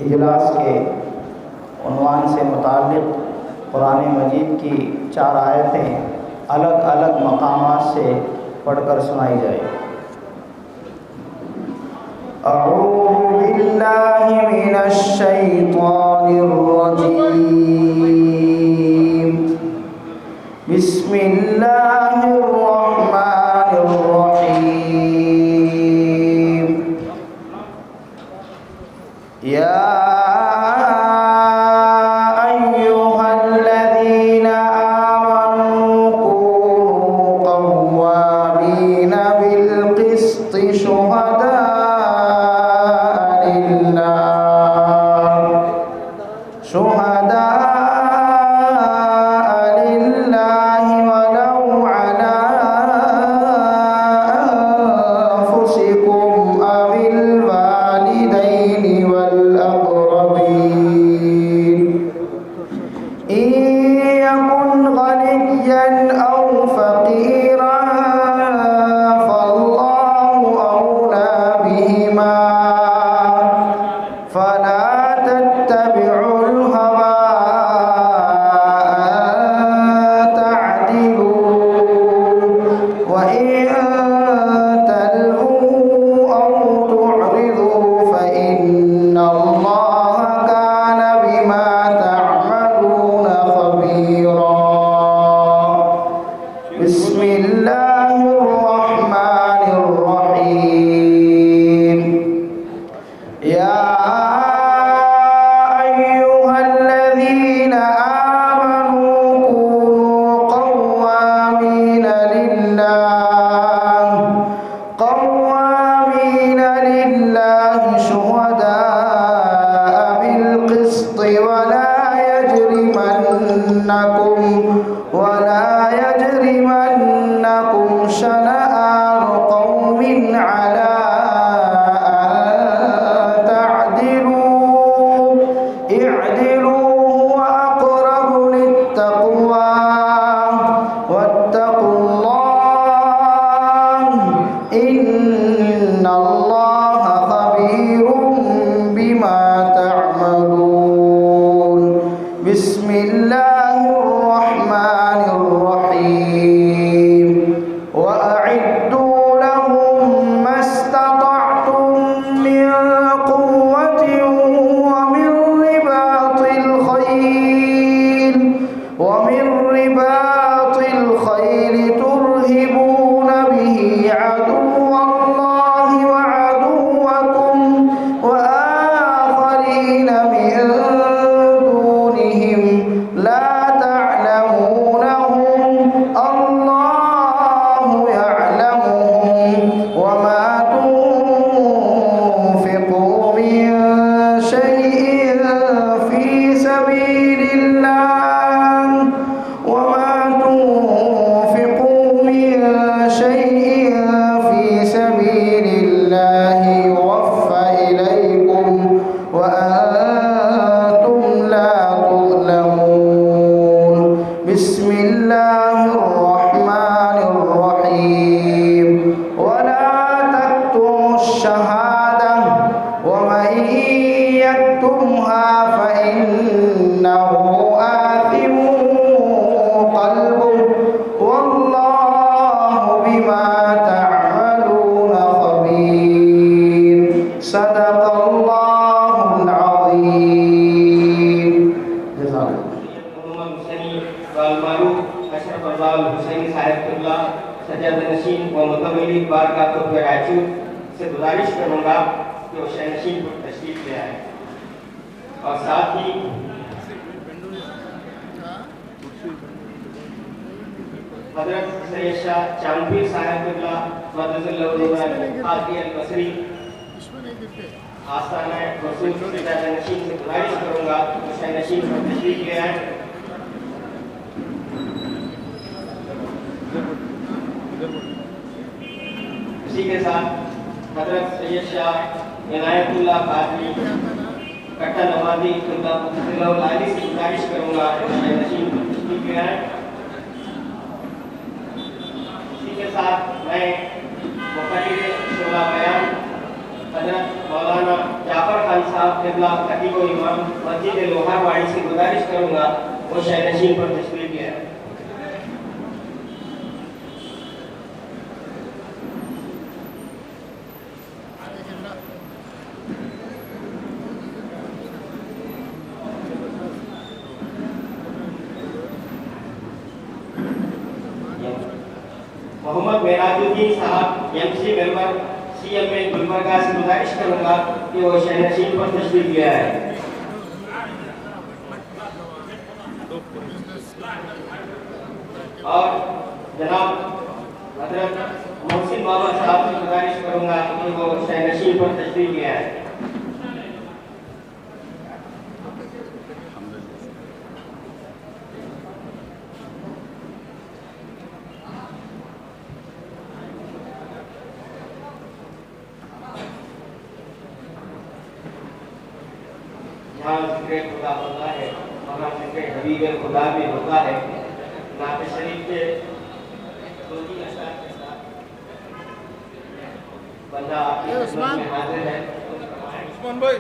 इजलास के उन्वान से मुताल्लिक़ कुरान मजीद की 4 आयतें अलग अलग मकामात से पढ़कर सुनाई जाए। अऊज़ु बिल्लाहि मिनश शैतानिर रजीम। बिस्मिल्लाहिर रहमानिर रहीम। या से गुजारिश करूंगा कि वो शहनशीन को तशरीफ ले आए और साथ ही हजरत सैयद शाह चांदवी साहिबुल्लाह बसरी आस्थाना रसूल से शहनशीन से गुजारिश करूंगा कि शहनशीन को तशरीफ ले आए। इसी के साथ हजरत सैयद शाह इनायतुल्लाह कादरी कट्टा नवाजी से गुजारिश करूंगा नशीन तशरीफ ले आए। इसी के साथ मैं मुक़र्रिर शोला बयान हजरत मौलाना जाफर खान साहब किबला खतीब व इमाम मस्जिद लोहारवाड़ी से गुजारिश करूंगा वो शहनशीन पर तशरीफ ले आए। मोहम्मद मेराजुद्दीन साहब एमसी मेंबर सीएमए गुलबर्गा से गुजारिश करूंगा कि वो शहनशीन पर तशरीफ ले आए। और जनाब हजरत मोहसिन बाबा साहब से गुजारिश करूंगा कि वो शहनशीन पर तशरीफ ले आए। जहाँ जिक्र खुदा होता है वहाँ जिक्र हबीब खुदा भी होता है। नात शरीफ के दो-तीन अशआर के साथ बंदा आपकी खिदमत में हाजिर है। उस्मान भाई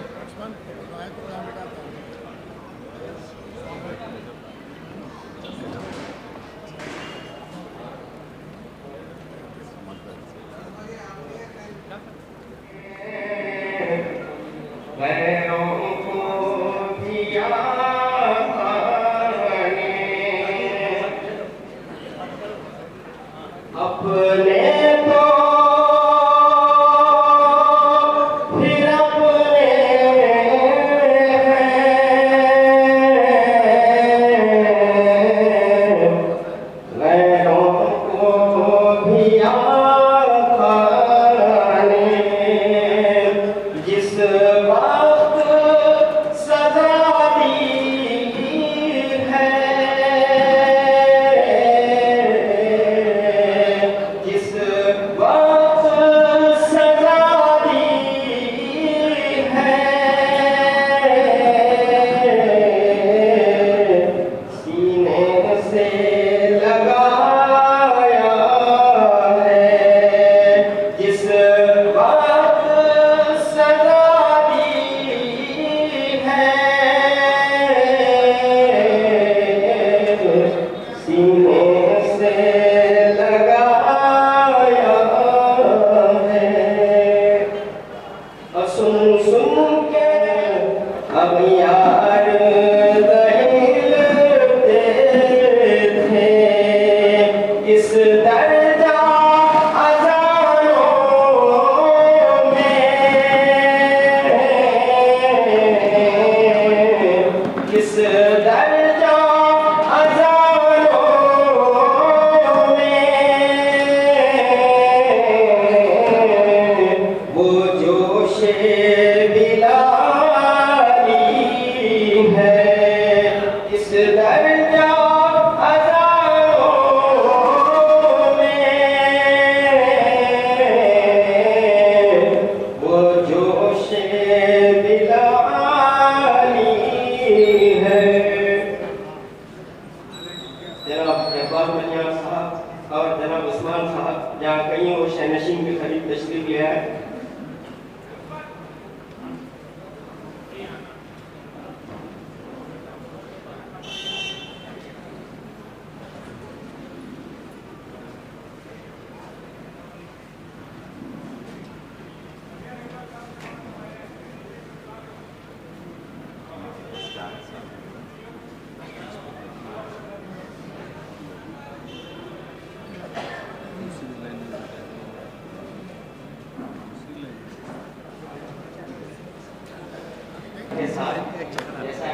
जैसा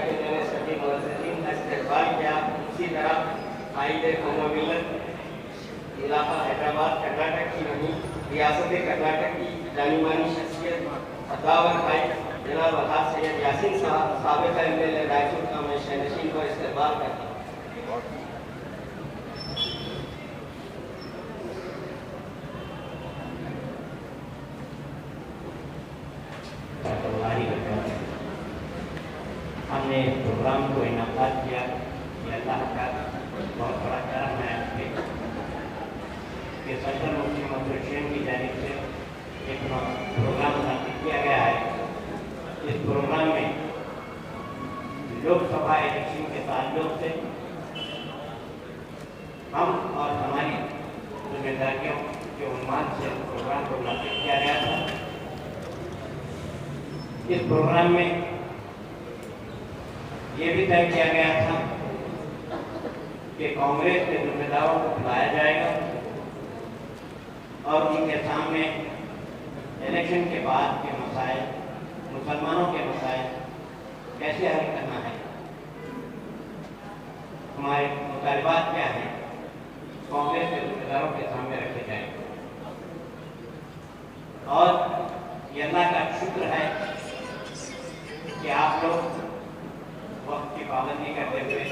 कि मैंने सभी मुअज़्ज़िनीन का इस्तक़बाल किया, उसी तरह आईद कौम मिल्लत इलाका हैदराबाद कर्नाटक की नहीं रियासत कर्नाटक की जानी मानी शख्सियत अदावर भाई जनाब वहाब सैयद यासीन साहब साबिक़ एमएलए रायचूर का मैं शहनशीन को इस्तक़बाल करता हूँ। हमने प्रोग्राम को इनाकाद किया कि अल्लाह का बहुत बड़ा करम है कि सदर मुफ्ती मोहम्मद की जानिब से एक प्रोग्राम मुनक़्क़िद किया गया है। इस प्रोग्राम में लोकसभा इलेक्शन के ताल्लुक से हम और हमारी जिम्मेदारियों के उन्माद से प्रोग्राम को मुनासिब किया गया था। इस प्रोग्राम में ये भी तय किया गया था कि कांग्रेस के जिम्मेदारों को बुलाया जाएगा और उनके सामने इलेक्शन के बाद के मसाइल, मुसलमानों के मसाइल कैसे हल करना है, हमारे मुतालबात क्या हैं, कांग्रेस के जिम्मेदारों के सामने रखे जाएंगे। और ये अल्लाह का शुक्र है कि आप लोग वक्त की पाबंदी करते हुए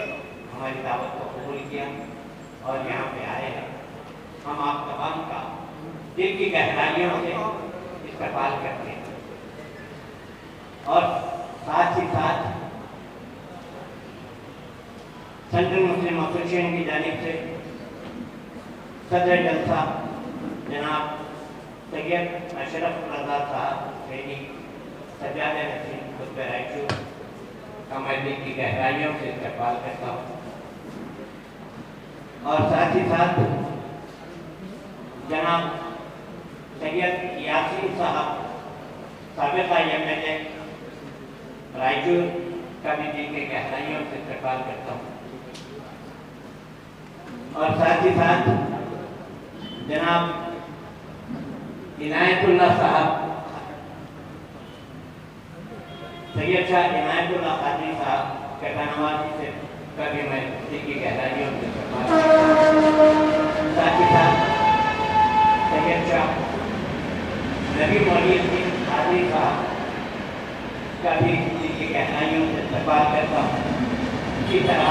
हमारी दावत को कबूल किया और यहाँ पे आए हैं। हम आप तमाम का दिल की गहराइयों से इस्तकबाल करते हैं और साथ ही साथ सेंट्रल मुस्लिम एसोसिएशन की जानिब से सदर जलसा जनाब सैयद अशरफ रजा साहब सैनी सज्जाद नसीम खुतबा रायचूर का मैं दिल की गहराइयों से इस्तकबाल करता हूँ। और साथ ही साथ जनाब सैयद यासीन साहब साबिक़ा एमएलए रायचूर का भी दिल की गहराइयों से इस्तकबाल करता हूँ। और साथ ही साथ जनाब इनायतुल्लाह साहब सैयद शाह इनायतुल्लाह कादरी साहब कहनावादी से कभी मैं दिल की गहराइयों से साथ ही साथ सैयद शाह नबी मोहम्मद कादरी साहब का भी दिल की गहराइयों से इस्तकबाल करता हूँ। इसी तरह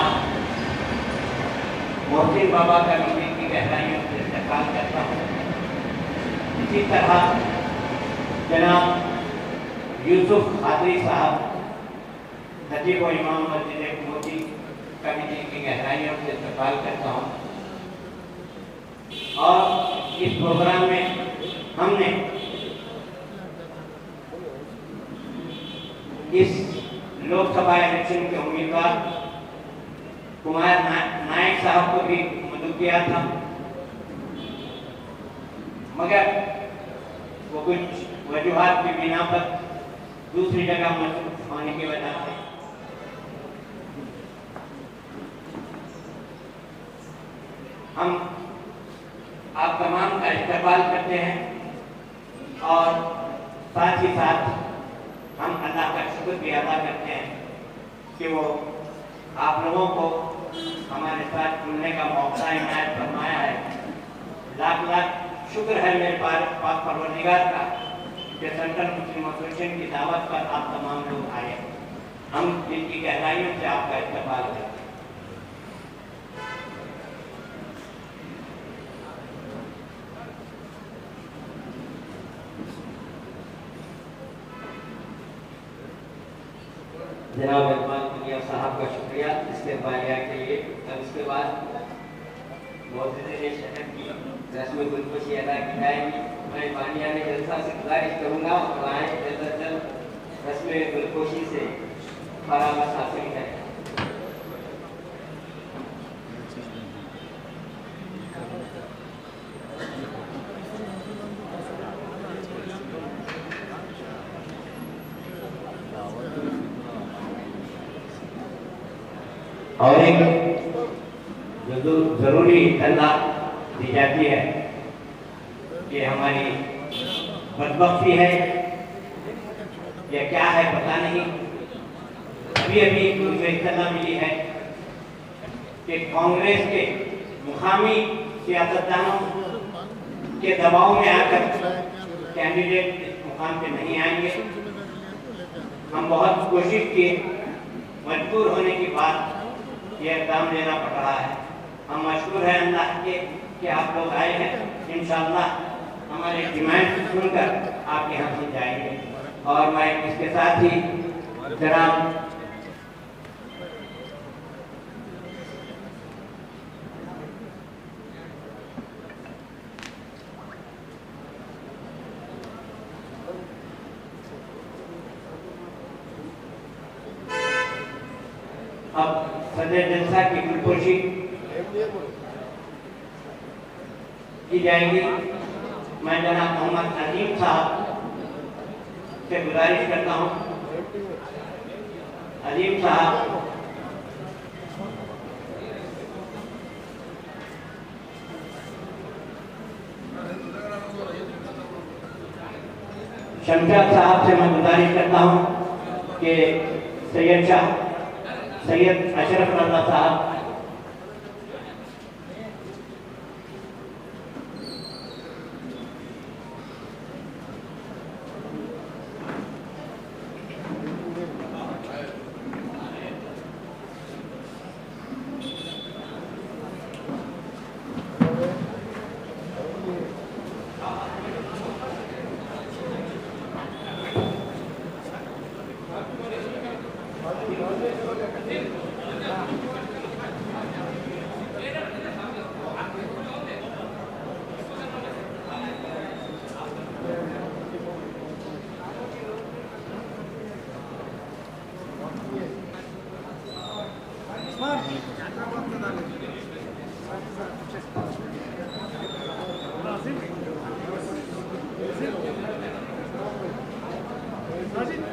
मोहसिन बाबा का भी दिल की गहराइयों से इस्तकबाल करता हूँ। इसी तरह जनाब यूसुफ कादरी साहब खतीब व इमाम मस्जिद मोदी का भी दिल की गहराइयों से इस्तकबाल करता हूँ। और इस प्रोग्राम में हमने इस लोकसभा इलेक्शन के उम्मीदवार कुमार नायक साहब को भी मदद किया था, मगर वो कुछ वजूहात की बिना पर दूसरी जगह मौजूद होने की वजह से हम आप तमाम का इस्तकबाल करते हैं और साथ ही साथ हम अल्लाह का शुक्र भी अदा करते हैं कि वो आप लोगों को हमारे साथ जुड़ने का मौका इनायत फरमाया है। लाख लाख शुक्र है मेरे पाक परवरदिगार का कि सेंट्रल मुस्लिम एसोसिएशन की दावत पर आप तमाम लोग आए। हम दिल की गहराइयों से आपका इस्तकबाल करते हैं। जनाब इकबाल पुनिया साहब का शुक्रिया इस्तेमालिया के लिए। अब इसके बाद मौजूदा शहर की रस्म गुलपोशी अदा की जाएगी। मैं बानिया ने जलसा से गुजारिश करूँगा और आए जल्द से जल्द रस्म गुलपोशी से फरामत हासिल करें। और एक जो जरूरी इत्तला दी जाती है कि हमारी बदबख्ती है या क्या है पता नहीं। अभी अभी मुझे इत्तला मिली है कि कांग्रेस के मुकामी सियासतदानों के दबाव में आकर कैंडिडेट इस मुकाम पे नहीं आएंगे। हम बहुत कोशिश किए, मजबूर होने की बात ये इक़दाम लेना पड़ रहा है। हम मशकूर हैं अल्लाह के कि आप लोग आए हैं। इंशाअल्लाह हमारे डिमांड सुनकर आप यहाँ से जाएंगे। और मैं इसके साथ ही जनाब अब सदर जलसा की गुलपोशी की जाएगी। मैं जनाब मोहम्मद अजीम साहब से गुजारिश करता हूँ, अजीम साहब शमशाद साहब से मैं गुजारिश करता हूँ कि सैयद अशरफ रज़ा साहब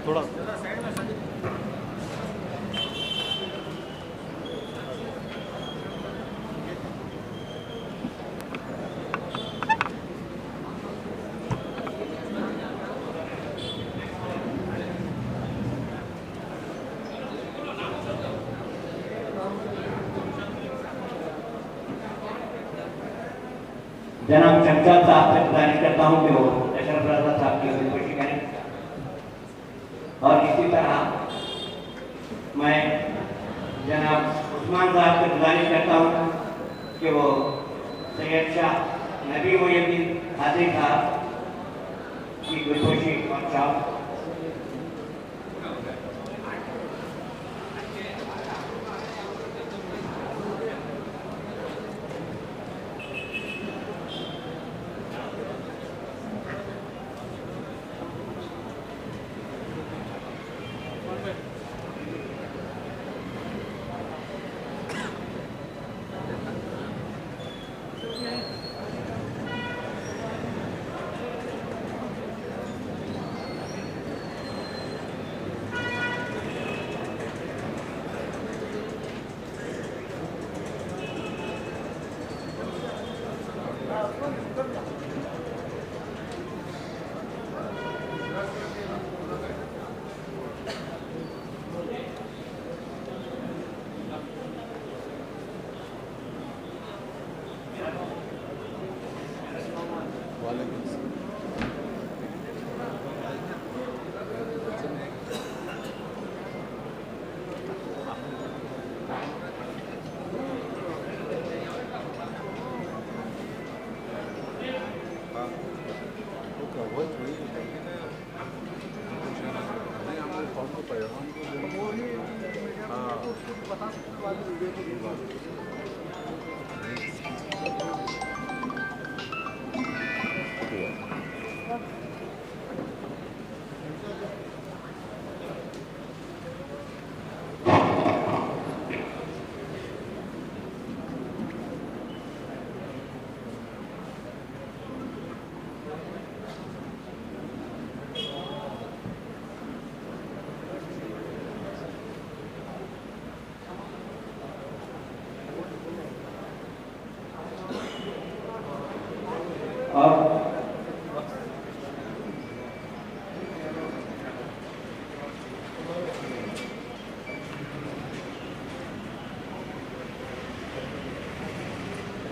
थोड़ा जनाब शमशाद साहब से गुजारिश करता हूँ कि वो अशरफ रज़ा साहब की गुलपोशी करें। और इसी तरह मैं जनाब उस्मान साहब से गुजारिश करता हूँ कि वो सैयद शाह नबी मोहम्मद हाजी साहब की गुलपोशी और शाह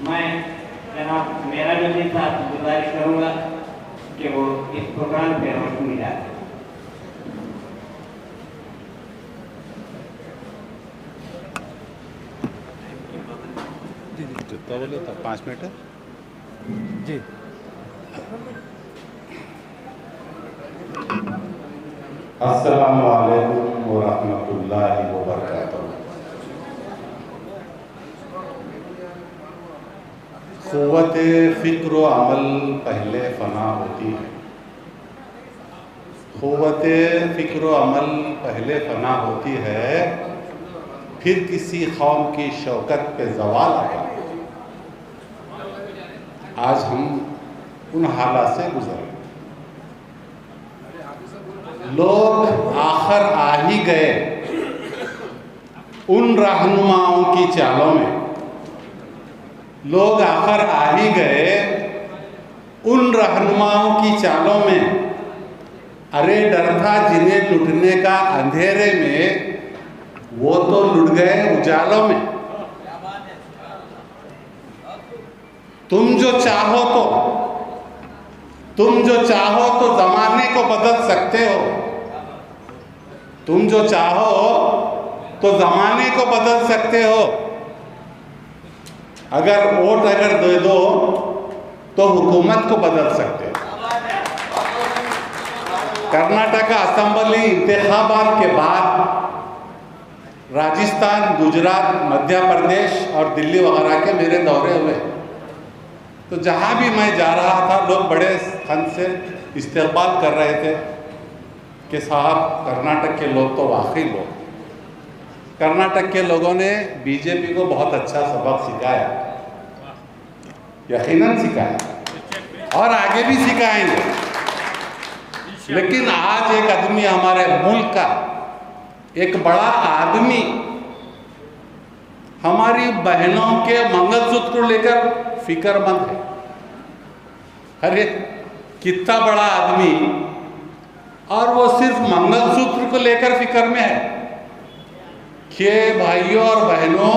मैं जनाब मेरा जो साहब गुजारिश करूँगा कि वो इस प्रोग्राम पे रोशनी डालें। कितना बोले था 5 मिनट जी। अस्सलामु अलैकुम व रहमतुल्लाहि व बरकातहू। क़ुव्वत फ़िक्र व अमल पहले फ़ना होती है। क़ुव्वत फ़िक्र व अमल पहले फ़ना होती है, फिर किसी कौम की शौकत पे ज़वाल आता। आज हम उन हालात से गुजरे। लोग आखिर आ ही गए उन रहनुमाओं की चालों में, लोग आखिर आ ही गए उन रहनुमाओं की चालों में। अरे डर था जिन्हें लुटने का अंधेरे में, वो तो लुट गए उजालों में। तुम जो चाहो तो जमाने को बदल सकते हो। तुम जो चाहो तो जमाने को बदल सकते हो। अगर वोट दे दो तो हुकूमत को बदल सकते हो। कर्नाटक असेंबली इंतखाबात के बाद राजस्थान, गुजरात, मध्य प्रदेश और दिल्ली वगैरह के मेरे दौरे हुए। तो जहाँ भी मैं जा रहा था लोग बड़े फन से इस्तेकबाल कर रहे थे कि साहब कर्नाटक के लोग तो वाकई लोग। कर्नाटक के लोगों ने बीजेपी को बहुत अच्छा सबक सिखाया, यकीनन सिखाया और आगे भी सिखाएंगे। लेकिन आज एक आदमी, हमारे मुल्क का एक बड़ा आदमी, हमारी बहनों के मंगलसूत्र को लेकर फिक्रमंद है। अरे कितना बड़ा आदमी, और वो सिर्फ मंगलसूत्र को लेकर फिक्र में है कि भाइयों और बहनों,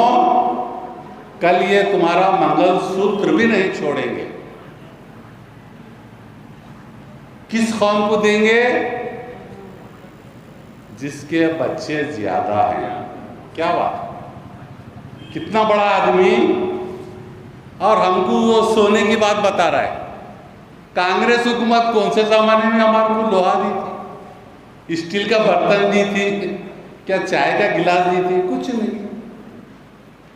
कल ये तुम्हारा मंगलसूत्र भी नहीं छोड़ेंगे। किस कौम को देंगे? जिसके बच्चे ज्यादा हैं। क्या बात, कितना बड़ा आदमी, और हमको वो सोने की बात बता रहा है। कांग्रेस हुकूमत कौन से जमाने में हमारे को लोहा दी थी, स्टील का बर्तन दी थी, क्या चाय का गिलास दी थी? कुछ नहीं।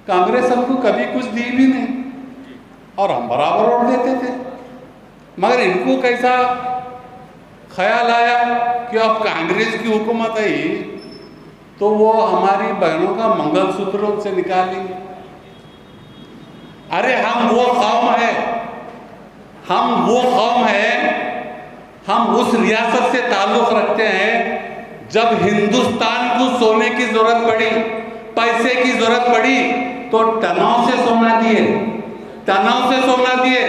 कांग्रेस हमको कभी कुछ दी भी नहीं और हम बराबर वोट देते थे। मगर इनको कैसा ख्याल आया कि अब कांग्रेस की हुकूमत आई तो वो हमारी बहनों का मंगलसूत्र से निकाल लेंगे। अरे हम वो कौम है, हम उस रियासत से ताल्लुक रखते हैं जब हिंदुस्तान को सोने की जरूरत पड़ी, पैसे की जरूरत पड़ी तो टनाव से सोना दिए।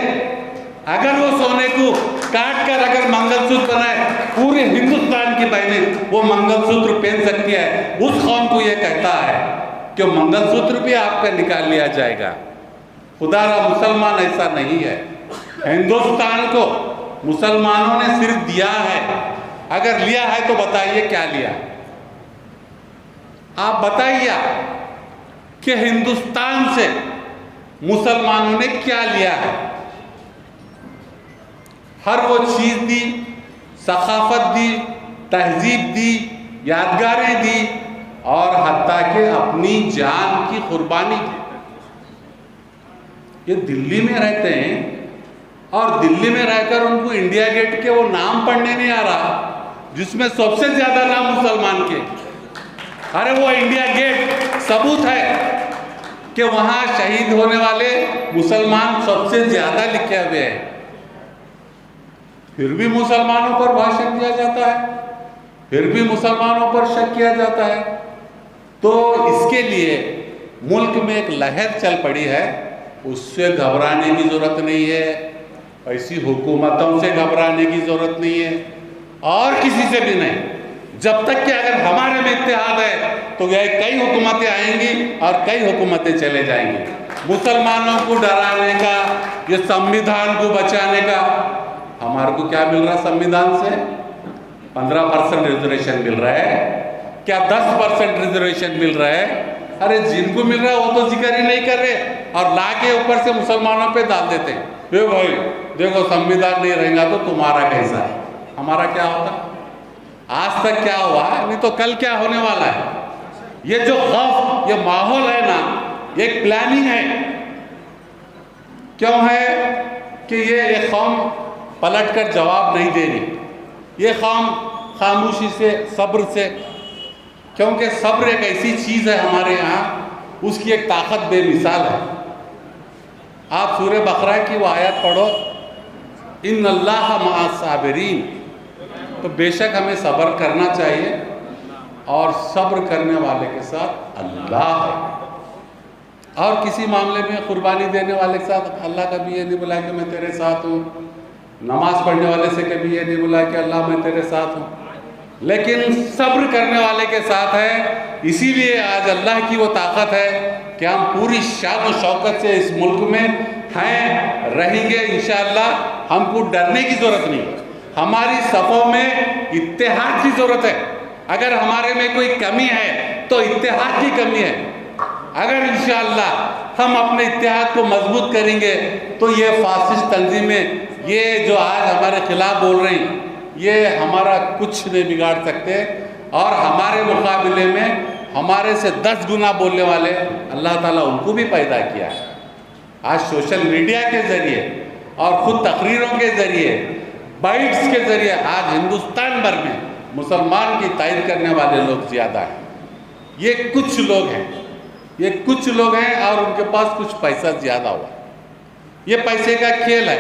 अगर वो सोने को काट कर अगर मंगलसूत्र बनाए, पूरे हिंदुस्तान की बहनें वो मंगलसूत्र पहन सकती है। उस कौम को ये कहता है कि मंगलसूत्र भी आपका निकाल लिया जाएगा। खुदारा मुसलमान ऐसा नहीं है। हिंदुस्तान को मुसलमानों ने सिर्फ दिया है। अगर लिया है तो बताइए क्या लिया? आप बताइए कि हिंदुस्तान से मुसलमानों ने क्या लिया है? हर वो चीज दी, सखाफत दी, तहजीब दी, यादगारें दी और हत्ता के अपनी जान की कुर्बानी की। ये दिल्ली में रहते हैं और दिल्ली में रहकर उनको इंडिया गेट के वो नाम पढ़ने नहीं आ रहा जिसमें सबसे ज्यादा नाम मुसलमान के। अरे वो इंडिया गेट सबूत है कि वहां शहीद होने वाले मुसलमान सबसे ज्यादा लिखे हुए हैं। फिर भी मुसलमानों पर भाषण दिया जाता है, फिर भी मुसलमानों पर शक किया जाता है। तो इसके लिए मुल्क में एक लहर चल पड़ी है, उससे घबराने की जरूरत नहीं है, ऐसी हुकूमतों से घबराने की जरूरत नहीं है और किसी से भी नहीं। जब तक कि अगर हमारे में इत्तेहाद है तो यह कई हुकूमतें आएंगी और कई हुकूमतें चले जाएंगी। मुसलमानों को डराने का, ये संविधान को बचाने का, हमारे को क्या मिल रहा संविधान से? 15% रिजर्वेशन मिल रहा है, क्या 10% रिजर्वेशन मिल रहा है? अरे जिनको मिल रहा है वो तो जिक्र ही नहीं कर रहे और ला के ऊपर से मुसलमानों पे डाल देते हैं। देखो भाई, देखो संविधान नहीं रहेगा तो तुम्हारा कैसा है, हमारा क्या होता? आज तक क्या हुआ, नहीं तो कल क्या होने वाला है? ये जो खौफ, ये माहौल है ना, एक प्लानिंग है। क्यों है कि ये कौम पलट कर जवाब नहीं दे रही। ये कौम खामोशी से, सब्र से क्योंकि सब्र एक ऐसी चीज़ है हमारे यहाँ, उसकी एक ताकत बेमिसाल है। आप सूरह बकरा की वो आयत पढ़ो, इन्नल्लाह मअस साबिरीन, तो बेशक हमें सब्र करना चाहिए और सब्र करने वाले के साथ अल्लाह है। और किसी मामले में कुर्बानी देने वाले के साथ अल्लाह कभी ये नहीं बोला कि मैं तेरे साथ हूँ, नमाज पढ़ने वाले से कभी ये नहीं बोला कि अल्लाह मैं तेरे साथ हूँ, लेकिन सब्र करने वाले के साथ है। इसीलिए आज अल्लाह की वो ताकत है कि हम पूरी शान और शौकत से इस मुल्क में हैं, रहेंगे इंशाअल्लाह। हमको डरने की ज़रूरत नहीं, हमारी सफ़ों में इत्तेहाद की ज़रूरत है। अगर हमारे में कोई कमी है तो इत्तेहाद की कमी है। अगर इंशाअल्लाह हम अपने इत्तेहाद को मजबूत करेंगे तो ये फासिस्ट तंजीमें, ये जो आज हमारे खिलाफ बोल रही, ये हमारा कुछ नहीं बिगाड़ सकते। और हमारे मुकाबले में हमारे से 10 गुना बोलने वाले अल्लाह ताला उनको भी पैदा किया है। आज सोशल मीडिया के ज़रिए और ख़ुद तकरीरों के ज़रिए, बाइट्स के ज़रिए आज हिंदुस्तान भर में मुसलमान की तायद करने वाले लोग ज़्यादा हैं। ये कुछ लोग हैं, ये कुछ लोग हैं और उनके पास कुछ पैसा ज़्यादा हुआ। ये पैसे का खेल है।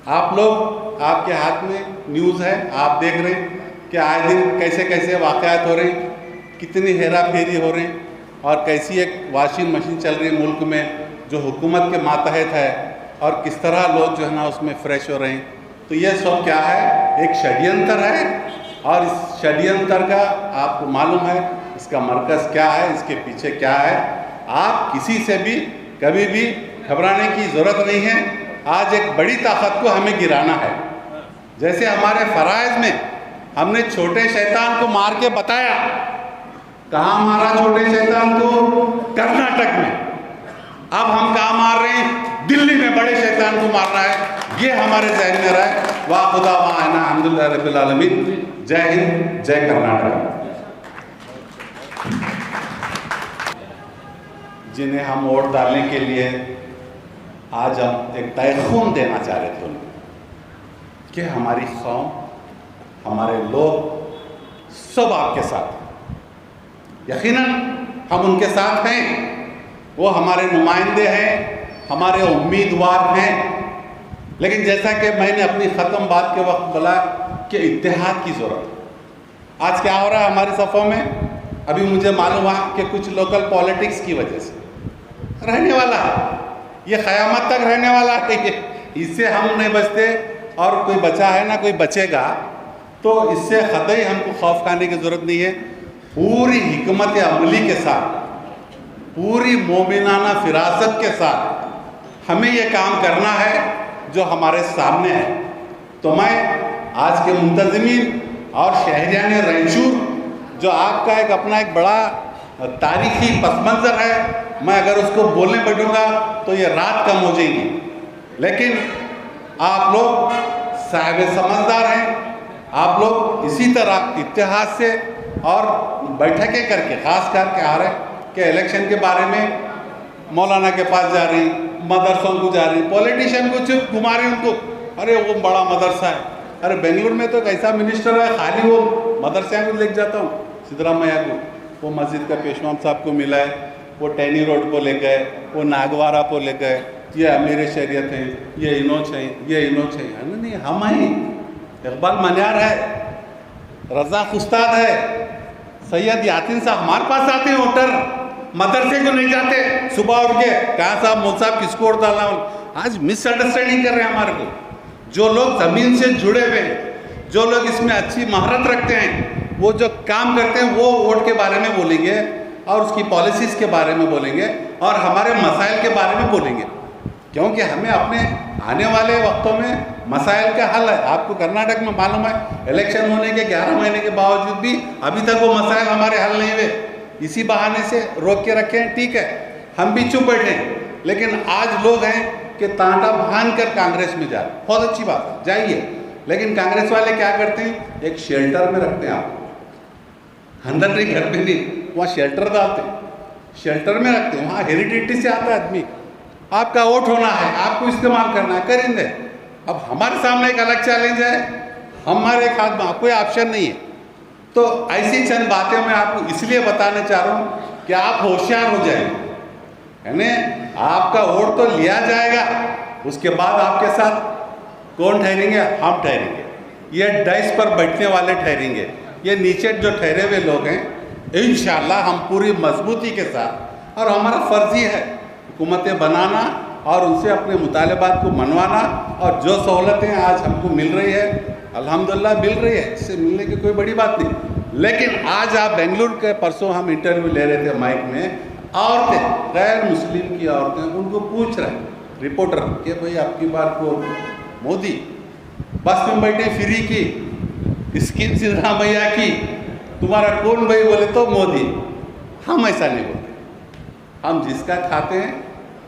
आप लोग, आपके हाथ में न्यूज़ है, आप देख रहे हैं कि आए दिन कैसे कैसे वाक़यात हो रहे हैं, कितनी हेरा फेरी हो रही हैं, और कैसी एक वॉशिंग मशीन चल रही है मुल्क में जो हुकूमत के मातहत है, और किस तरह लोग जो है ना उसमें फ्रेश हो रहे हैं। तो ये सब क्या है, एक षड्यंत्र है। और इस षड्यंत्र का आपको मालूम है इसका मरकज़ क्या है, इसके पीछे क्या है। आप किसी से भी कभी भी घबराने की ज़रूरत नहीं है। आज एक बड़ी ताकत को हमें गिराना है। जैसे हमारे फ़राइज़ में हमने छोटे शैतान को मार के बताया। कहाँ मारा छोटे शैतान को? कर्नाटक में। अब हम कहाँ मार रहे हैं? दिल्ली में बड़े शैतान को मारना है। ये हमारे जहन में रहा है। वाह खुदा वाह आना अल्हम्दुलिल्लाह रब्बिल आलमीन। जय हिंद, जय कर्नाटक। जिन्हें हम वोट डालने के लिए आज हम एक तयख़ून देना चाह रहे थे उनको कि हमारी कौम, हमारे लोग सब आपके साथ। यकीनन हम उनके साथ हैं, वो हमारे नुमाइंदे हैं, हमारे उम्मीदवार हैं। लेकिन जैसा कि मैंने अपनी ख़त्म बात के वक्त बोला कि इत्तेहाद की ज़रूरत। आज क्या हो रहा है हमारे सफ़ों में? अभी मुझे मालूम हुआ कि कुछ लोकल पॉलिटिक्स की वजह से रहने वाला है, ये क़यामत तक रहने वाला है। इससे हम नहीं बचते और कोई बचा है ना कोई बचेगा। तो इससे ख़तई हमको खौफ खाने की ज़रूरत नहीं है। पूरी हिकमत अमली के साथ, पूरी मोमिनाना फिरासत के साथ हमें ये काम करना है जो हमारे सामने है। तो मैं आज के मुंतज़मीन और शहरियान रैंचूर, जो आपका एक अपना एक बड़ा तारीख़ी पसमंज़र है, मैं अगर उसको बोलने बैठूँगा तो ये रात कम हो जाएगी। लेकिन आप लोग साहिब समझदार हैं। आप लोग इसी तरह इत्तेहाद से और बैठकें करके, ख़ास करके आ रहे कि इलेक्शन के बारे में मौलाना के पास जा रही, मदरसों को जा रही, पॉलिटिशियन को चुप घुमा रहे उनको। अरे वो बड़ा मदरसा है। अरे बेंगलुरु में तो एक ऐसा मिनिस्टर है, खाली वो मदरसा को लेके जाता हूँ, सिद्धरामैया को, वो मस्जिद का पेशवाम साहब को मिला है, वो टैनी रोड को ले गए, वो नागवारा को ले गए, ये अमीर शरीयत हैं, ये इनोच हैं, ये इनोच हैं। नहीं, हम हैं, इकबाल मनियार है, रज़ाक उस्ताद है, सैयद यासीन साहब हमारे पास आते हैं वोटर, मदरसे को नहीं जाते। सुबह उठ के कहाँ साहब मोल साहब किसको वोट डालना? आज मिसअंडरस्टैंडिंग कर रहे हैं हमारे को। जो लोग ज़मीन से जुड़े हुए हैं, जो लोग इसमें अच्छी महारत रखते हैं, वो जो काम करते हैं, वो वोट के बारे में बोलेंगे और उसकी पॉलिसीज़ के बारे में बोलेंगे और हमारे मसाइल के बारे में बोलेंगे। क्योंकि हमें अपने आने वाले वक्तों में मसाइल का हल है। आपको कर्नाटक में मालूम है, इलेक्शन होने के 11 महीने के बावजूद भी अभी तक वो मसाइल हमारे हल नहीं हुए। इसी बहाने से रोक के रखे हैं। ठीक है, हम भी चुप बैठे हैं, लेकिन आज लोग हैं कि तांटा बांध कर कांग्रेस में जा रहे। बहुत अच्छी बात है, जाइए। लेकिन कांग्रेस वाले क्या करते हैं? एक शेल्टर में रखते हैं आपको, अंदर नहीं, घर में नहीं, वहाँ शेल्टर डालते हैं, शेल्टर में रखते हैं। वहाँ हेरिडिटी से आता है आदमी, आपका वोट होना है, आपको इस्तेमाल करना है, करेंगे। अब हमारे सामने एक अलग चैलेंज है, हमारे हाथ में कोई ऑप्शन नहीं है। तो ऐसी चंद बातें मैं आपको इसलिए बताना चाह रहा हूँ कि आप होशियार हो जाएं, यानी आपका वोट तो लिया जाएगा, उसके बाद आपके साथ कौन ठहरेंगे? हम ठहरेंगे। ये डाइस पर बैठने वाले ठहरेंगे, ये नीचे जो ठहरे हुए लोग हैं, इंशाअल्लाह हम पूरी मजबूती के साथ, और हमारा फर्ज ही है हुकूमतें बनाना और उनसे अपने मुतालबात को मनवाना, और जो सहूलतें आज हमको मिल रही है अल्हम्दुलिल्लाह मिल रही है, इससे मिलने की कोई बड़ी बात नहीं। लेकिन आज आप बेंगलुरु के परसों हम इंटरव्यू ले रहे थे माइक में, औरतें, गैर मुस्लिम की औरतें उनको पूछ रहे हैं रिपोर्टर कि भाई आपकी बार को मोदी, बस में बैठे फ्री की स्कीम सिद्धरामैया की, तुम्हारा कौन भाई? बोले तो मोदी। हम ऐसा नहीं बोलते, हम जिसका खाते हैं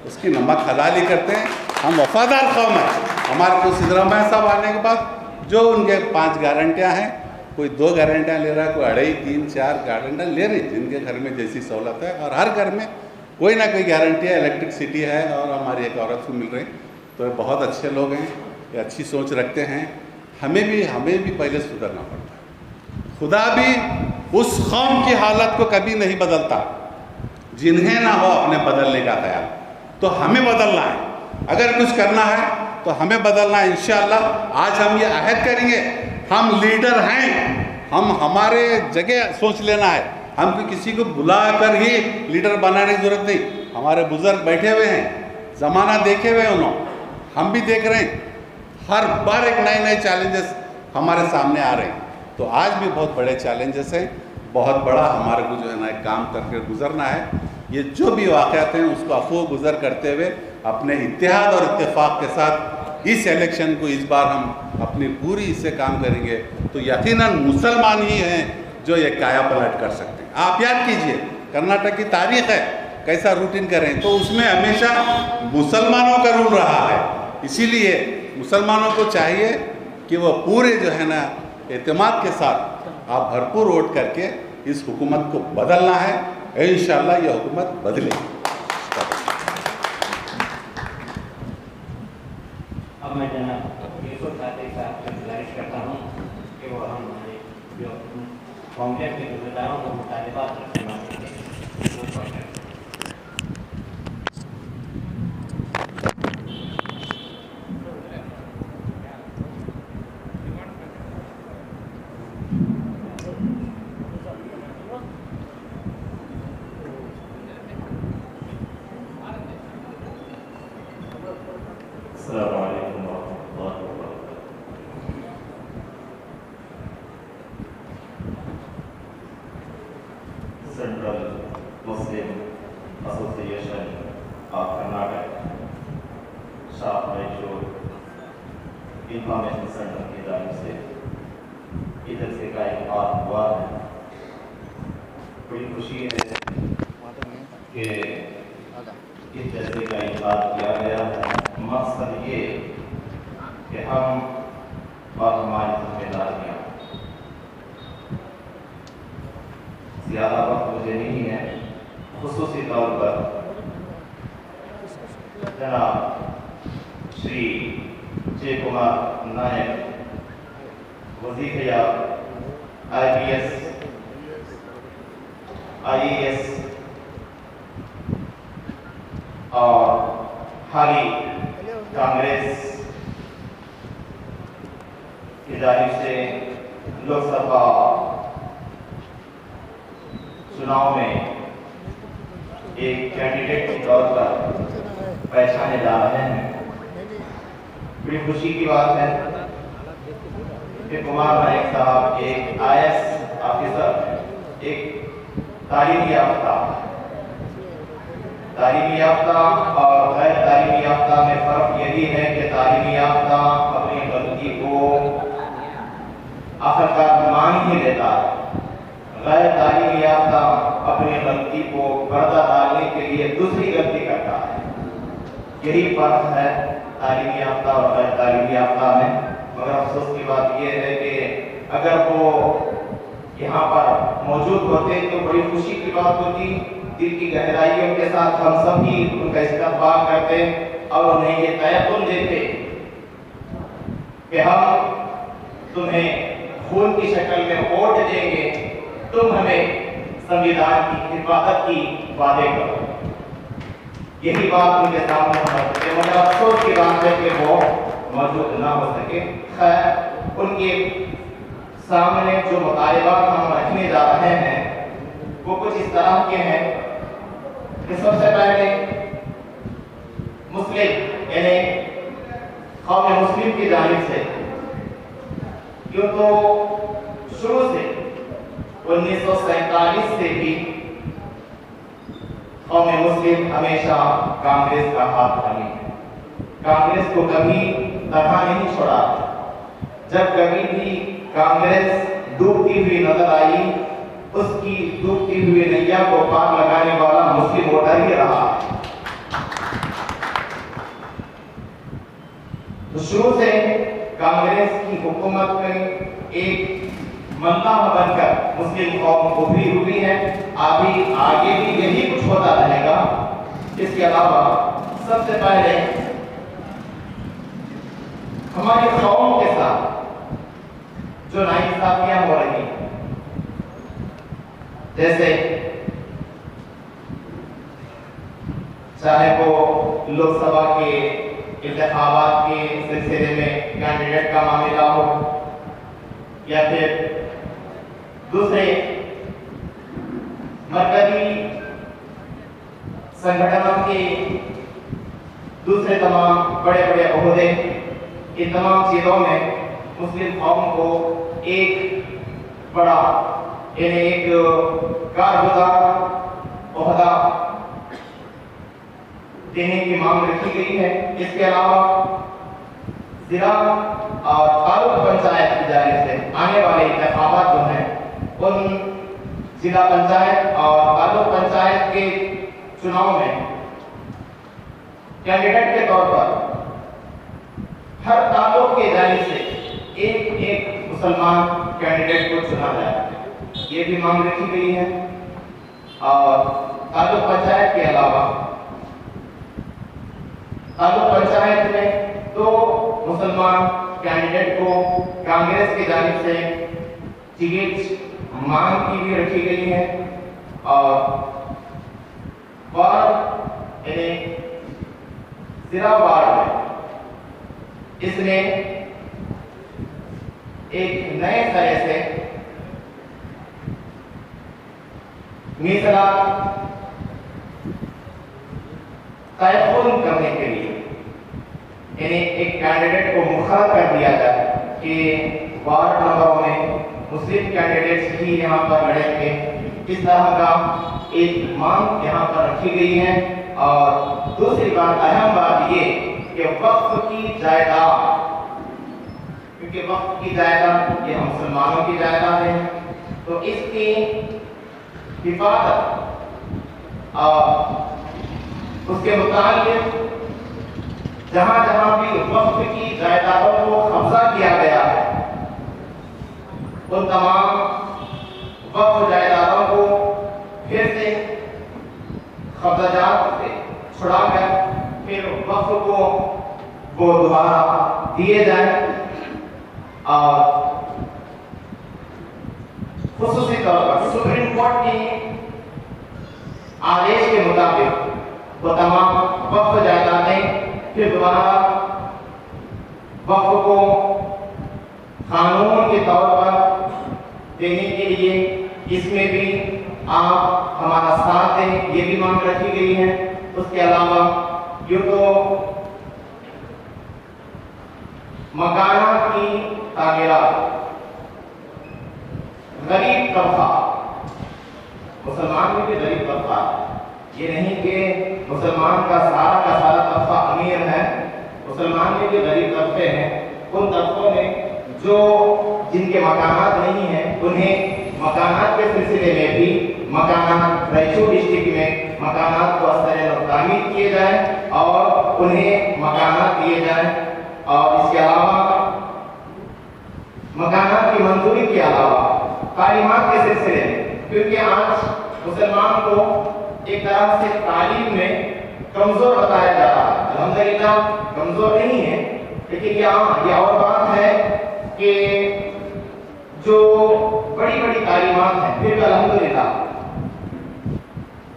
उसकी नमक हलाली करते हैं, हम वफादार कौम है। हमारे को सिद्धरामैया साहब आने के बाद जो उनके 5 गारंटियाँ हैं, कोई 2 गारंटियाँ ले रहा है, कोई 2.5, 3, 4 गारंटियाँ ले रही, जिनके घर में जैसी सहूलत है, और हर घर में कोई ना कोई गारंटी है, इलेक्ट्रिसिटी है, और हमारी एक औरत को मिल रही। तो ये बहुत अच्छे लोग हैं, ये अच्छी सोच रखते हैं। हमें भी पहले सुधरना पड़ता है। खुदा भी उस कौम की हालत को कभी नहीं बदलता जिन्हें ना हो अपने बदलने का ख्याल, तो हमें बदलना है। अगर कुछ करना है तो हमें बदलना है इंशाअल्लाह। आज हम ये अहद करेंगे, हम लीडर हैं, हम हमारे जगह सोच लेना है, हमको किसी को बुला कर ही लीडर बनाने की जरूरत नहीं। हमारे बुजुर्ग बैठे हुए हैं, ज़माना देखे हुए हैं उन्होंने, हम भी देख रहे हैं, हर बार एक नए चैलेंजेस हमारे सामने आ रहे हैं। तो आज भी बहुत बड़े चैलेंजेस हैं, बहुत बड़ा हमारे को जो है ना काम करके गुजरना है। ये जो भी वाक़यात हैं उसको अफू गुजर करते हुए अपने इत्तेहाद और इत्तेफाक के साथ इस इलेक्शन को इस बार हम अपनी पूरी इससे काम करेंगे, तो यकीनन मुसलमान ही हैं जो ये काया पलट कर सकते हैं। आप याद कीजिए कर्नाटक की तारीख़ है, कैसा रूटीन करें, तो उसमें हमेशा मुसलमानों का रूल रहा है। इसीलिए मुसलमानों को चाहिए कि वो पूरे जो है ना एतमाद के साथ आप भरपूर वोट करके इस हुकूमत को बदलना है। इंशाअल्लाह ये हुकूमत बदलेगी। अब मैं जनाब यूसुफ साहब से गुजारिश करता हूँ कि वो हमारे जो कांग्रेस के जुम्मेदारों को मुतालिबात रखना चाहिए। Central Muslim Association of Karnataka, Shah Maishur information centre की जानिब से इधर से का इनकार हुआ है। बड़ी खुशी है कि इस जैसे का इनकार किया गया है। मकसद ये कि हम और हमारी जिम्मेदारियाँ, ज़्यादा वक्त मुझे नहीं है, खुसूसी तौर पर जनाब श्री जय कुमार नायक वजीफा IPS IAS और हाली कांग्रेस की जानिब से लोकसभा चुनाव में एक कैंडिडेट के तौर पर पहचाने जा रहे हैं। बड़ी खुशी की बात है कि कुमार नायक साहब एक IAS ऑफिसर, एक तालीमी याफ्ता और गैर तालीमी याफ्ता में फर्क यही है कि तालीमी याफ्ता अपनी गलती को आखिरकार मान ही लेता है, गैर तालीमी याफ्ता अपनी गलती को पर्दा डालने के लिए दूसरी गलती करता है। यही फर्क है तालीमी याफ्ता और गैर तालीमी याफ्ता में। मगर अफसोस की बात यह है कि अगर वो यहाँ पर मौजूद होते तो बड़ी खुशी की बात होती। दिल की गहराइयों के साथ हम सभी उनका इस्तकबाल करते और उन्हें ये तयक़ुन देते कि हम तुम्हें खून की शक्ल में वोट देंगे, तुम हमें संविधान की हिफाजत की वादे करो। यही बात उनके सामने होती है। मुझे अफसोस की बात है कि वो मौजूद ना हो सके। खैर, उनके सामने जो मुतालिबात हम रखने जा रहे हैं वो कुछ इस तरह के हैं कि सबसे पहले मुस्लिम यानी कौम मुस्लिम की जानिब से, क्यों तो शुरू से 1947 से भी कौम मुस्लिम हमेशा कांग्रेस का हाथ थामी है। कांग्रेस को कभी तनहा नहीं छोड़ा। जब कभी भी कांग्रेस डूबती हुई नजर आई, उसकी डूबती हुई नैया को पार लगाने वाला मुस्लिम वोटर ही रहा। तो शुरू से कांग्रेस की हुकूमत में एक मंदाह बनकर मुस्लिम कौम उभरी हुई है। अभी आगे भी यही कुछ होता रहेगा। इसके अलावा सबसे पहले हमारी कौम के साथ जो नाइंसाफियां हो रही, जैसे चाहे वो लोकसभा के इंतखाबात के सिलसिले में कैंडिडेट का मामला हो या फिर दूसरे मरकजी संगठनों के दूसरे तमाम बड़े बड़े ओहदे, इन तमाम चीजों में मुस्लिम कौम को एक बड़ा यानी एक कारगुजार ओहदा देने की मांग रखी गई है। इसके अलावा जिला और तालुक पंचायत की जानिब से आने वाले इंतखाबात जो हैं, उन जिला पंचायत और तालुक पंचायत के चुनाव में कैंडिडेट के तौर पर हर तालुक के जानिब से एक एक मुसलमान कैंडिडेट को चुना जाए, ये भी मांग रखी गई है। और तालुक पंचायत के अलावा तालुक पंचायत में तो मुसलमान कैंडिडेट को कांग्रेस की जानिब से टिकट मांग की भी रखी गई है। और वार्ड यानी जिला वार्ड में इसने एक नए तरह से मीसलात तयखुन करने के लिए यानी एक कैंडिडेट को मुखर कर दिया जाए कि वार्ड नंबरों में मुस्लिम कैंडिडेट्स ही यहाँ पर लड़ेंगे। इस तरह का एक मांग यहाँ पर रखी गई है। और दूसरी बात, अहम बात ये कि वक्फ की जायदाद, क्योंकि वक्फ की जायदाद ये हम मुसलमानों की जायदाद है, तो इसकी हिफाजत और उसके मुताबिक जहां जहां भी वक्फ की जायदादों को कब्जा किया गया है, उन तमाम वक्फ जायदादों को फिर से कब्जाजात से छुड़ाकर फिर वक्फ को वो दोबारा दिए जाए। और खुसूसी तौर पर सुप्रीम कोर्ट के आदेश के मुताबिक वो तमाम वक्फ जायदादें फिर दोबारा वक्फ को कानून के तौर पर देने के लिए इसमें भी आप हमारा साथ दें, ये भी मांग रखी गई है। उसके अलावा यूं तो मकानात की तामीरात गरीब तबका, मुसलमान में भी गरीब तबका, ये नहीं कि मुसलमान का सारा तबका अमीर है, मुसलमान में भी गरीब तबके हैं। उन तबकों में जो जिनके मकानात नहीं हैं, उन्हें मकानात के सिलसिले में भी मकानात रायचूर डिस्ट्रिक्ट में मकानात को तामीर किए जाए और उन्हें मकानात दिए जाए। और इसके अलावा मकानात की मंजूरी के अलावा तालीमात के सिलसिले में, क्योंकि आज मुसलमान को एक तरह से तालीम में कमजोर बताया जा रहा है। अल्हम्दुलिल्लाह कमजोर नहीं है, लेकिन यहाँ ये और बात है कि जो बड़ी बड़ी तालीमात हैं, फिर भी अल्हम्दुलिल्लाह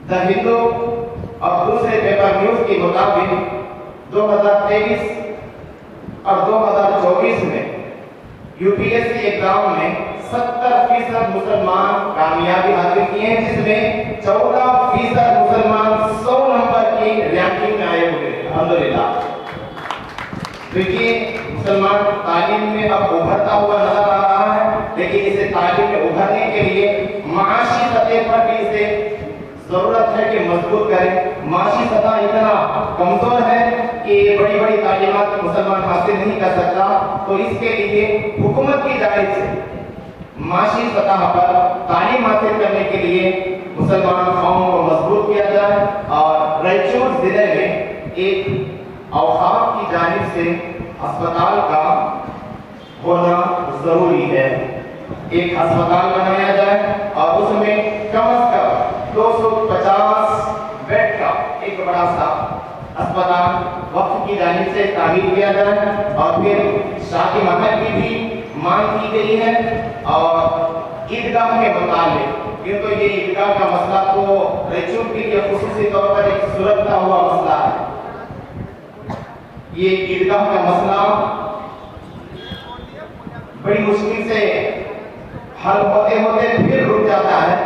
द हिंदू और दूसरे पेपर न्यूज के मुताबिक 2023 और 2024 में यूपीएससी एग्जाम में 70% मुसलमान कामयाबी हासिल किए हैं, जिसमें 14% मुसलमान 100 नंबर की रैंकिंग में आए हुए हैं। अल्हम्दुलिल्लाह। देखिए मुसलमान तालीम में अब उभरता हुआ नजर आ रहा है, लेकिन इसे तालीम में उभरने के लिए माशी सतह पर भी इसे जरूरत है कि मजबूत करें। माशी सतह इतना कमजोर है कि बड़ी बड़ी तालीमात मुसलमान हासिल नहीं कर सकता, तो इसके लिए हुकूमत की जानिब से माशी सतह पर तालीम हासिल करने के लिए मुसलमान कौम को मजबूत किया जाए। और रायचूर जिले में एक औकाफ की जानिब से अस्पताल का होना जरूरी है। एक अस्पताल बनाया जाए और उसमें कम से कम 250 बेड का एक बड़ा सा अस्पताल वक्त की जानिब से तामीर किया जाए। और फिर शादी महल की भी मांग की गई है। और ईदगाह के मुताबिक, क्योंकि ये ईदगाह का मसला तो रायचूर के लिए खुसूसी तौर पर एक सुलझता हुआ मसला है। ये ईदगाह का मसला बड़ी मुश्किल से हल होते होते फिर रुक जाता है,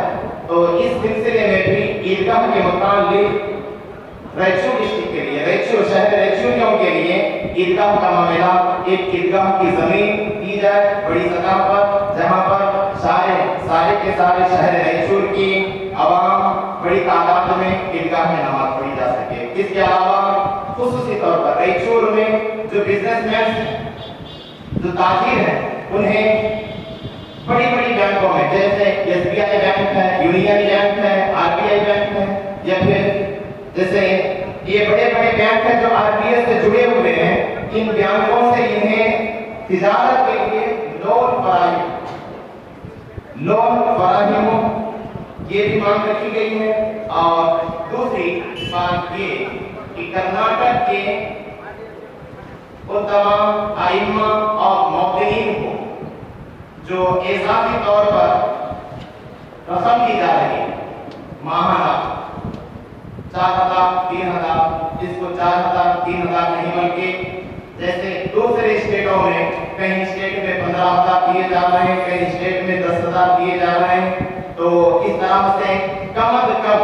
तो इस सिलसिले में भी ईदगाह के मुताबिक रायचूर डिस्ट्रिक्ट के लिए, रायचूर शहर रायचूरियों के लिए ईदगाह का मामला, एक ईदगाह की जमीन दी जाए बड़ी सतह पर, जहां पर सारे के सारे शहर रायचूर की आवाम बड़ी तादाद में ईदगाह में नमाज पढ़ी जा सके। इसके अलावा खुसूसी तौर पर रायचूर में जो बिजनेसमैन, जो ताजिर हैं, उन्हें बड़ी बड़ी बैंकों में, जैसे एसबीआई बैंक है, यूनियन बैंक है, आरबीआई बैंक है, या फिर जैसे ये बड़े बड़े बैंक हैं जो आरबीआई से जुड़े हुए हैं, इन बैंकों से इन्हें तिजारत के लिए लोन फराहम ये भी मांग रखी गई है। और दूसरी बात ये कि कर्नाटक के उन तमाम आइम्मा और मौक़िईन को जो एजाज़ी तौर पर रकम दी जा रही है, माहाना 4,000, 3,000, जिसको 4,000, 3,000 नहीं, बल्कि जैसे दूसरे स्टेटों में, कहीं स्टेट में 15,000 दिए जा रहे हैं, कहीं स्टेट में 10,000 दिए जा रहे हैं, तो इस तरह से कम से कम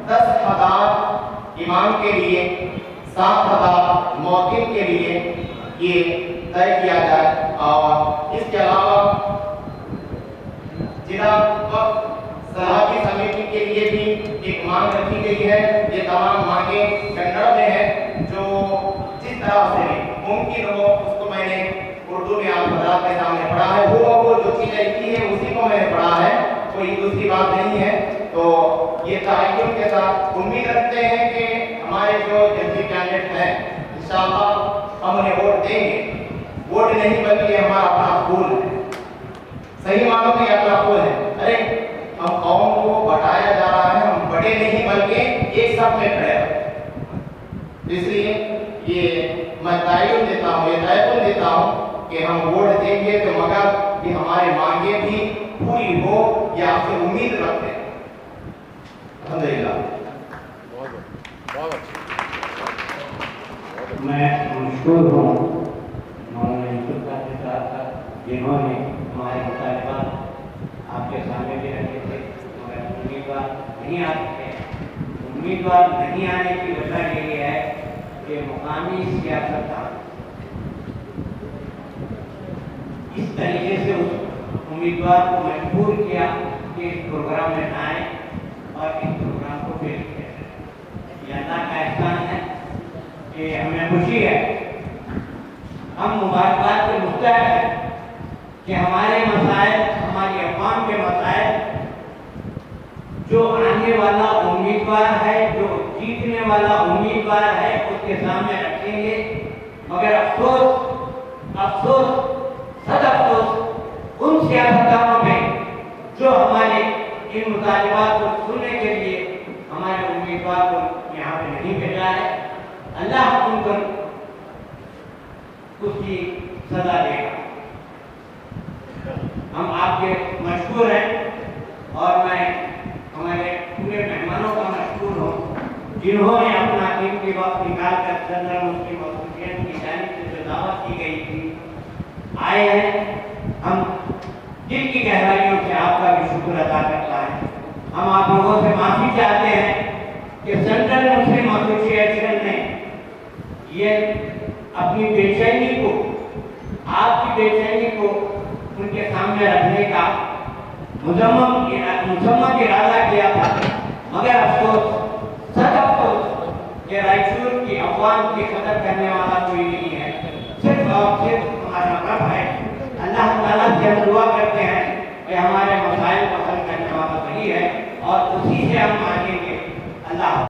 10,000 इमाम के लिए, 7,000 मौक़िन के लिए ये तय किया जाए। और इसके अलावा जिला सलाहती समिति के लिए भी एक मांग रखी गई है। ये तमाम मांगे कन्नड़ में है, जो जिस तरह से मुमकिन हो उसको मैंने उर्दू में आप हज़रात के सामने पढ़ा है। वो जो चीज़ें लिखी है उसी को मैंने पढ़ा है, कोई दूसरी बात नहीं है। तो ये ताय्युन के साथ उम्मीद रखते हैं कि हमारे जो एमपी कैंडिडेट हैं इंशाअल्लाह हम उन्हें वोट देंगे। वोट नहीं बल्कि हमारा अपना फूल है, सही मानो में अपना फूल है। अरे हम कौम को बटाया जा रहा है, हम बड़े नहीं बल्कि एक साथ में खड़े हैं। इसलिए ये मैं ताय्युन देता हूँ, ये तयक़ुन देता हूँ कि हम वोट देंगे तो मगर कि हमारे मांगे भी पूरी हो, ये आपसे उम्मीद रखते हैं। अल्हम्दुलिल्लाह। मैं मशहूर हूँ मौलाना यूसुफ के साथ, जिन्होंने हमारे मुतालिबा आपके सामने भी रखे थे, मगर उम्मीदवार नहीं आ सके। उम्मीदवार नहीं आने की वजह यही है कि मुकामी सियासतदान इस तरीके से उस उम्मीदवार को मजबूर किया कि इस प्रोग्राम में आए और इस प्रोग्राम को पेश किया। ये अल्लाह का एहसान है कि हमें खुशी है, हम मुबारकबाद के मुस्तहिक़ हैं कि हमारे मसाइल, हमारी अवाम के मसाइल जो आने वाला उम्मीदवार है, जो जीतने वाला उम्मीदवार है, उसके सामने रखेंगे। मगर अफसोस सद अफसोस उन सियासतदानों में जो हमारे इन मुतालिबात को सुनने के लिए हमारे उम्मीदवार को यहाँ पे नहीं भेजा है। अल्लाह उन पर उसकी सजा देगा। हम आपके मशहूर हैं और मैं हमारे पूरे मेहमानों का मशहूर हूँ जिन्होंने अपना कीमती वक्त निकाल कर जनरल मुस्लिम एसोसिएशन की जानिब से जो दावत की गई थी आए हैं। हम दिल की गहराइयों से आपका भी शुक्र अदा करता है। हम आप लोगों से माफी चाहते हैं कि सेंट्रल मुस्लिम एसोसिएशन ने ये अपनी बेचैनी को, आपकी बेचैनी को उनके सामने रखने का मुसम्मत इरादा किया था, मगर अफसोस सच अफसोस कि रायचूर की अवाम की कदर करने वाला कोई नहीं है। सिर्फ और सिर्फ हमारा रब है। अल्लाह ताला से हम दुआ करते हैं कि हमारे मसाइल को हल करने वाला वही है और उसी से हम मांगेंगे। अल्लाह